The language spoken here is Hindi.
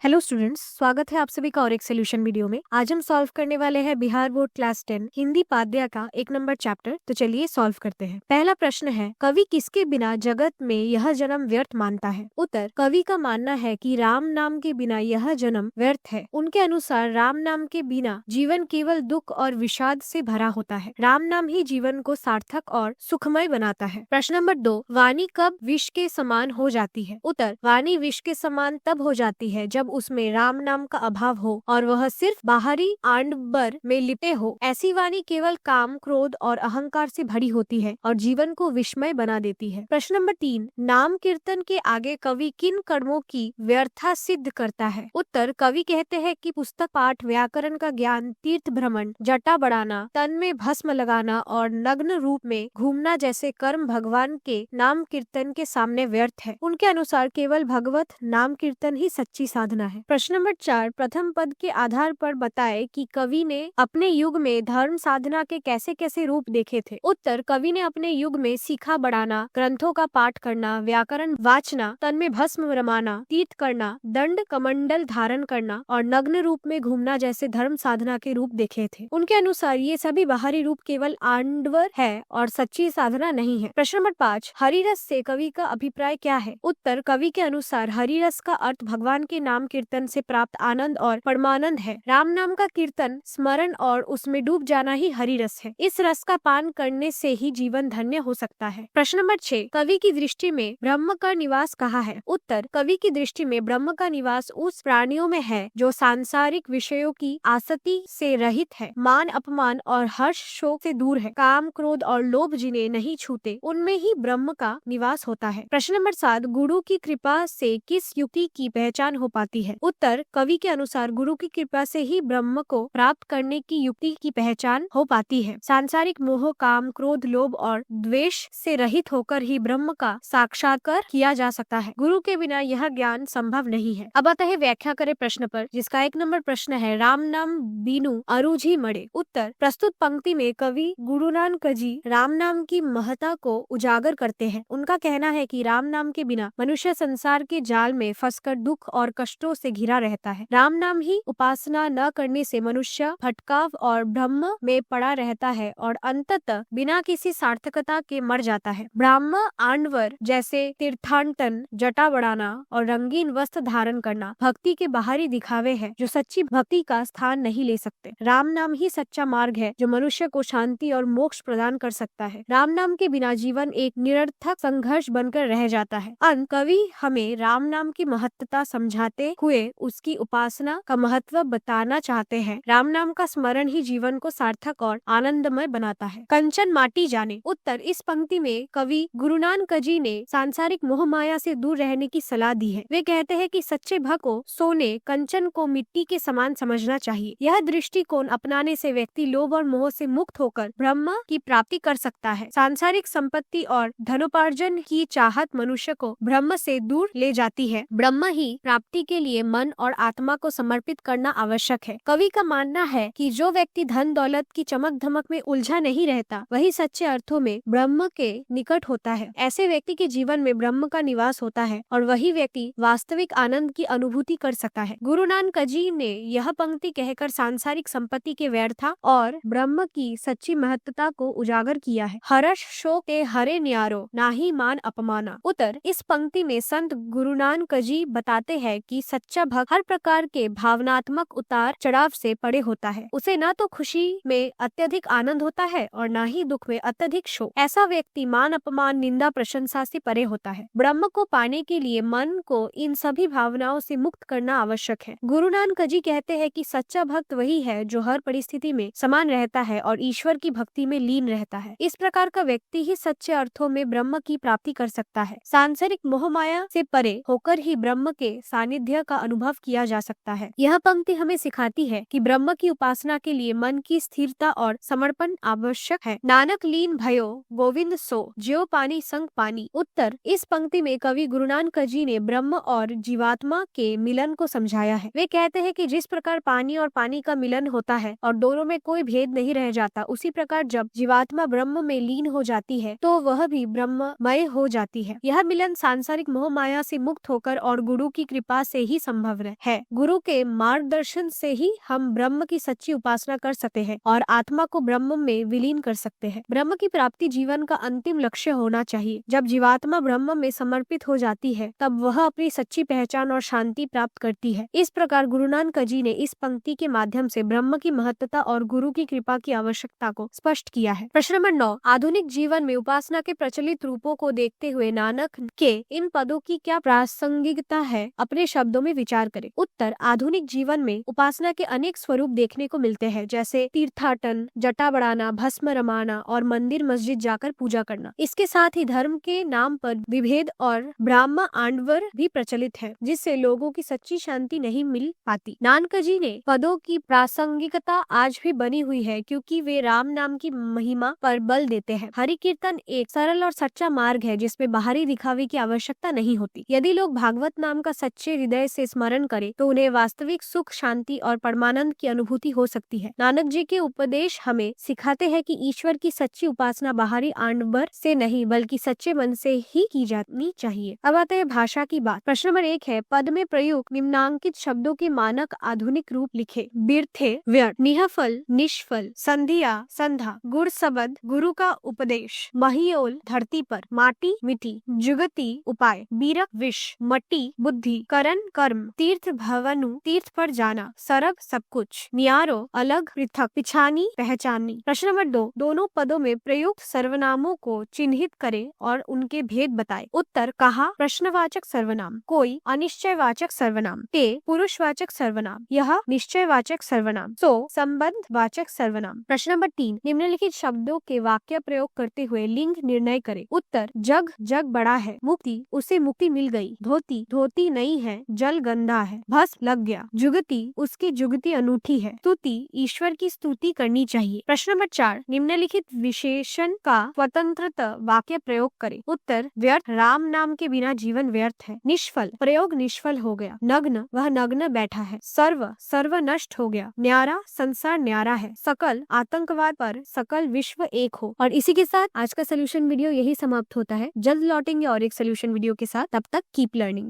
हेलो स्टूडेंट्स, स्वागत है आप सभी का और एक सोल्यूशन वीडियो में। आज हम सॉल्व करने वाले हैं बिहार बोर्ड क्लास 10 हिंदी पाद्या का 1 नंबर चैप्टर। तो चलिए सॉल्व करते हैं। पहला प्रश्न है, कवि किसके बिना जगत में यह जन्म व्यर्थ मानता है? उत्तर, कवि का मानना है कि राम नाम के बिना यह जन्म व्यर्थ है। उनके अनुसार राम नाम के बिना जीवन केवल दुख और विषाद से भरा होता है। राम नाम ही जीवन को सार्थक और सुखमय बनाता है। प्रश्न नंबर 2, वाणी कब विष के समान हो जाती है? उत्तर, वाणी विष के समान तब हो जाती है जब उसमें राम नाम का अभाव हो और वह सिर्फ बाहरी आडंबर में लिपटे हो। ऐसी वाणी केवल काम, क्रोध और अहंकार से भरी होती है और जीवन को विषमय बना देती है। प्रश्न नंबर 3, नाम कीर्तन के आगे कवि किन कर्मों की व्यर्थता सिद्ध करता है? उत्तर, कवि कहते हैं कि पुस्तक पाठ, व्याकरण का ज्ञान, तीर्थ भ्रमण, जटा बढ़ाना, तन में भस्म लगाना और नग्न रूप में घूमना जैसे कर्म भगवान के नाम कीर्तन के सामने व्यर्थ है। उनके अनुसार केवल भगवत नाम कीर्तन ही सच्ची साधना है। प्रश्न नंबर 4, प्रथम पद के आधार पर बताएं कि कवि ने अपने युग में धर्म साधना के कैसे कैसे रूप देखे थे। उत्तर, कवि ने अपने युग में सीखा बढ़ाना, ग्रंथों का पाठ करना, व्याकरण वाचना, तन में भस्म रमाना, तीर्थ करना, दंड कमंडल धारण करना और नग्न रूप में घूमना जैसे धर्म साधना के रूप देखे थे। उनके अनुसार ये सभी बाहरी रूप केवल आडंबर है और सच्ची साधना नहीं है। प्रश्न नंबर 5, हरिरस से कवि का अभिप्राय क्या है? उत्तर, कवि के अनुसार हरिरस का अर्थ भगवान के नाम कीर्तन से प्राप्त आनंद और परमानंद है। राम नाम का कीर्तन, स्मरण और उसमें डूब जाना ही हरि रस है। इस रस का पान करने से ही जीवन धन्य हो सकता है। प्रश्न नंबर 6, कवि की दृष्टि में ब्रह्म का निवास कहाँ है? उत्तर, कवि की दृष्टि में ब्रह्म का निवास उस प्राणियों में है जो सांसारिक विषयों की आसक्ति से रहित है, मान अपमान और हर्ष शोक से दूर है, काम क्रोध और लोभ जिन्हें नहीं छूते, उनमें ही ब्रह्म का निवास होता है। प्रश्न नंबर 7, गुरु की कृपा से किस युक्ति की पहचान हो पाती है? उत्तर, कवि के अनुसार गुरु की कृपा से ही ब्रह्म को प्राप्त करने की युक्ति की पहचान हो पाती है। सांसारिक मोह, काम, क्रोध, लोभ और द्वेष से रहित होकर ही ब्रह्म का साक्षात्कार किया जा सकता है। गुरु के बिना यह ज्ञान संभव नहीं है। अब आता है व्याख्या करे प्रश्न पर, जिसका 1 नंबर प्रश्न है, राम नाम बीनू अरुझी मड़े। उत्तर, प्रस्तुत पंक्ति में कवि गुरु नानक जी राम नाम की महत्ता को उजागर करते हैं। उनका कहना है कि राम नाम के बिना मनुष्य संसार के जाल में फंसकर दुख और कष्टों से घिरा रहता है। राम नाम ही उपासना न करने से मनुष्य भटकाव और ब्रह्म में पड़ा रहता है और अंततः बिना किसी सार्थकता के मर जाता है। ब्राह्मण आंडवर जैसे तीर्थाटन, जटा बढ़ाना और रंगीन वस्त्र धारण करना भक्ति के बाहरी दिखावे हैं जो सच्ची भक्ति का स्थान नहीं ले सकते। राम नाम ही सच्चा मार्ग है जो मनुष्य को शांति और मोक्ष प्रदान कर सकता है। राम नाम के बिना जीवन एक निरर्थक संघर्ष बनकर रह जाता है। अंत कवि हमें राम नाम की महत्ता समझाते हुए उसकी उपासना का महत्व बताना चाहते हैं। राम नाम का स्मरण ही जीवन को सार्थक और आनंदमय बनाता है। कंचन माटी जाने। उत्तर, इस पंक्ति में कवि गुरु नानक जी ने सांसारिक मोह माया से दूर रहने की सलाह दी है। वे कहते हैं कि सच्चे भक्त को सोने, कंचन को मिट्टी के समान समझना चाहिए। यह दृष्टिकोण अपनाने से व्यक्ति लोभ और मोह से मुक्त होकर ब्रह्म की प्राप्ति कर सकता है। सांसारिक संपत्ति और धनोपार्जन की चाहत मनुष्य को ब्रह्म से दूर ले जाती है। ब्रह्म ही प्राप्ति के लिए मन और आत्मा को समर्पित करना आवश्यक है। कवि का मानना है कि जो व्यक्ति धन दौलत की चमक धमक में उलझा नहीं रहता, वही सच्चे अर्थों में ब्रह्म के निकट होता है। ऐसे व्यक्ति के जीवन में ब्रह्म का निवास होता है और वही व्यक्ति वास्तविक आनंद की अनुभूति कर सकता है। गुरु नानक जी ने यह पंक्ति कहकर सांसारिक संपत्ति के व्यर्थता और ब्रह्म की सच्ची महत्ता को उजागर किया है। हर्ष शोक ते हरे न्यारो, नाही मान अपमाना। उत्तर, इस पंक्ति में संत गुरु नानक जी बताते हैं कि सच्चा भक्त हर प्रकार के भावनात्मक उतार चढ़ाव से परे होता है। उसे न तो खुशी में अत्यधिक आनंद होता है और न ही दुख में अत्यधिक शोक। ऐसा व्यक्ति मान अपमान, निंदा, प्रशंसा से परे होता है। ब्रह्म को पाने के लिए मन को इन सभी भावनाओं से मुक्त करना आवश्यक है। गुरु नानक जी कहते हैं कि सच्चा भक्त वही है जो हर परिस्थिति में समान रहता है और ईश्वर की भक्ति में लीन रहता है। इस प्रकार का व्यक्ति ही सच्चे अर्थों में ब्रह्म की प्राप्ति कर सकता है। सांसारिक मोह माया से परे होकर ही ब्रह्म के सानिध्य का अनुभव किया जा सकता है। यह पंक्ति हमें सिखाती है कि ब्रह्म की उपासना के लिए मन की स्थिरता और समर्पण आवश्यक है। नानक लीन भयो गोविंद सो, ज्यो पानी संग पानी। उत्तर, इस पंक्ति में कवि गुरु नानक जी ने ब्रह्म और जीवात्मा के मिलन को समझाया है। वे कहते हैं कि जिस प्रकार पानी और पानी का मिलन होता है और दोनों में कोई भेद नहीं रह जाता, उसी प्रकार जब जीवात्मा ब्रह्म में लीन हो जाती है तो वह भी ब्रह्ममय हो जाती है। यह मिलन सांसारिक मोह माया से मुक्त होकर और गुरु की कृपा से ही संभव है। गुरु के मार्गदर्शन से ही हम ब्रह्म की सच्ची उपासना कर सकते हैं और आत्मा को ब्रह्म में विलीन कर सकते हैं। ब्रह्म की प्राप्ति जीवन का अंतिम लक्ष्य होना चाहिए। जब जीवात्मा ब्रह्म में समर्पित हो जाती है तब वह अपनी सच्ची पहचान और शांति प्राप्त करती है। इस प्रकार गुरु नानक जी ने इस पंक्ति के माध्यम से ब्रह्म की महत्ता और गुरु की कृपा की आवश्यकता को स्पष्ट किया है। प्रश्न नंबर 9, आधुनिक जीवन में उपासना के प्रचलित रूपों को देखते हुए नानक के इन पदों की क्या प्रासंगिकता है, अपने शब्दों में विचार करें। उत्तर, आधुनिक जीवन में उपासना के अनेक स्वरूप देखने को मिलते हैं, जैसे तीर्थाटन, जटा बढ़ाना, भस्म रमाना और मंदिर मस्जिद जाकर पूजा करना। इसके साथ ही धर्म के नाम पर विभेद और ब्राह्म आंडवर भी प्रचलित है, जिससे लोगों की सच्ची शांति नहीं मिल पाती। नानक जी ने पदों की प्रासंगिकता आज भी बनी हुई है, क्योंकि वे राम नाम की महिमा पर बल देते हैं। हरि कीर्तन एक सरल और सच्चा मार्ग है, जिसमें बाहरी दिखावे की आवश्यकता नहीं होती। यदि लोग भागवत नाम का सच्चे हृदय से स्मरण करें तो उन्हें वास्तविक सुख, शांति और परमानंद की अनुभूति हो सकती है। नानक जी के उपदेश हमें सिखाते हैं कि ईश्वर की सच्ची उपासना बाहरी आडंबर से नहीं बल्कि सच्चे मन से ही की जानी चाहिए। अब आते हैं भाषा की बात। प्रश्न नंबर 1 है, पद में प्रयुक्त निम्नांकित शब्दों के मानक आधुनिक रूप लिखे। बिरथे व्यर्थ, निहफल निष्फल, संधिया संधा, गुड़ सबद गुरु का उपदेश, महियोल धरती पर, माटी मिट्टी, जुगति उपाय, बीरक विष, मट्टी बुद्धि, करण कर्म, तीर्थ भवनु तीर्थ पर जाना, सरग सब कुछ, नियारो अलग पृथक, पिछानी पहचानी। प्रश्न नंबर 2, दोनों पदों में प्रयुक्त सर्वनामों को चिन्हित करें और उनके भेद बताएं। उत्तर, कहा प्रश्नवाचक सर्वनाम, कोई अनिश्चयवाचक सर्वनाम, ते पुरुषवाचक सर्वनाम, यह निश्चयवाचक सर्वनाम, सो संबंध वाचक सर्वनाम। प्रश्न नंबर 3, निम्नलिखित शब्दों के वाक्य प्रयोग करते हुए लिंग निर्णय करें। उत्तर, जग जग बड़ा है, मुक्ति उसे मुक्ति मिल गई, धोती धोती नहीं है, जल गंदा है, भस्म लग गया, जुगति उसकी जुगति अनूठी है, स्तुति ईश्वर की स्तुति करनी चाहिए। प्रश्न नंबर 4, निम्नलिखित विशेषण का स्वतंत्रता वाक्य प्रयोग करें। उत्तर, व्यर्थ राम नाम के बिना जीवन व्यर्थ है, निष्फल प्रयोग निष्फल हो गया, नग्न वह नग्न बैठा है, सर्व सर्व नष्ट हो गया, न्यारा संसार न्यारा है, सकल आतंकवाद पर सकल विश्व एक हो। और इसी के साथ आज का सोल्यूशन वीडियो यही समाप्त होता है। जल्द लौटेंगे और एक सोल्यूशन वीडियो के साथ, तब तक कीप लर्निंग।